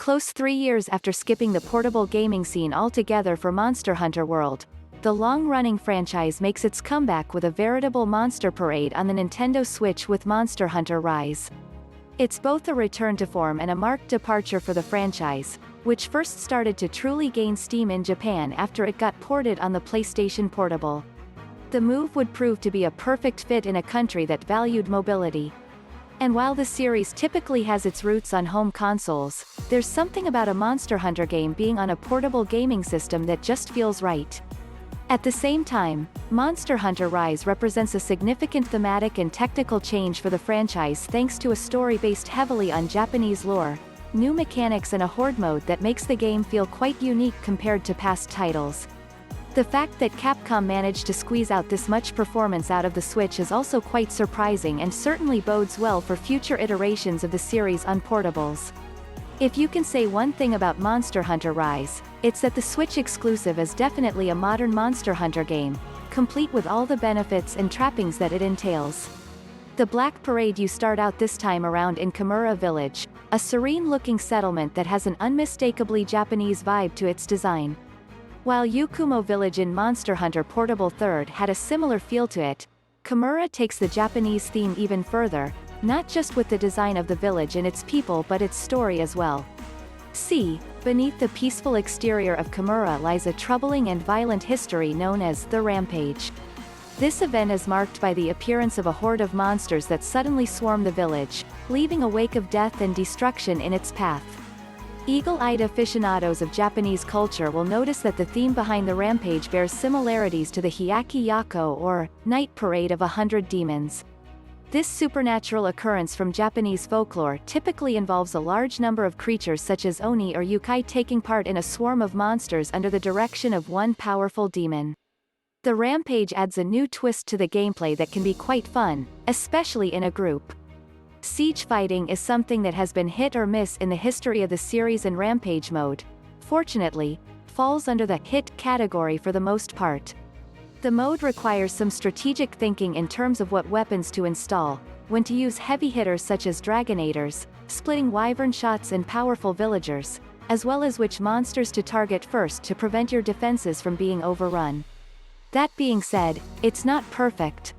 Close 3 years after skipping the portable gaming scene altogether for Monster Hunter World, the long-running franchise makes its comeback with a veritable monster parade on the Nintendo Switch with Monster Hunter Rise. It's both a return to form and a marked departure for the franchise, which first started to truly gain steam in Japan after it got ported on the PlayStation Portable. The move would prove to be a perfect fit in a country that valued mobility. And while the series typically has its roots on home consoles, there's something about a Monster Hunter game being on a portable gaming system that just feels right. At the same time, Monster Hunter Rise represents a significant thematic and technical change for the franchise thanks to a story based heavily on Japanese lore, new mechanics and a horde mode that makes the game feel quite unique compared to past titles. The fact that Capcom managed to squeeze out this much performance out of the Switch is also quite surprising and certainly bodes well for future iterations of the series on portables. If you can say one thing about Monster Hunter Rise, it's that the Switch exclusive is definitely a modern Monster Hunter game, complete with all the benefits and trappings that it entails. The Black Parade you start out this time around in Kamura Village, a serene-looking settlement that has an unmistakably Japanese vibe to its design. While Yukumo Village in Monster Hunter Portable 3rd had a similar feel to it, Kamura takes the Japanese theme even further, not just with the design of the village and its people but its story as well. See, beneath the peaceful exterior of Kamura lies a troubling and violent history known as the Rampage. This event is marked by the appearance of a horde of monsters that suddenly swarm the village, leaving a wake of death and destruction in its path. Eagle-eyed aficionados of Japanese culture will notice that the theme behind the Rampage bears similarities to the hyakki yakou or night parade of 100 demons. This supernatural occurrence from Japanese folklore typically involves a large number of creatures such as oni or youkai taking part in a swarm of monsters under the direction of one powerful demon. The Rampage adds a new twist to the gameplay that can be quite fun, especially in a group. Siege fighting is something that has been hit or miss in the history of the series, and Rampage mode, fortunately, falls under the hit category for the most part. The mode requires some strategic thinking in terms of what weapons to install, when to use heavy hitters such as Dragonators, splitting Wyvernshots and powerful villagers, as well as which monsters to target first to prevent your defenses from being overrun. That being said, it's not perfect,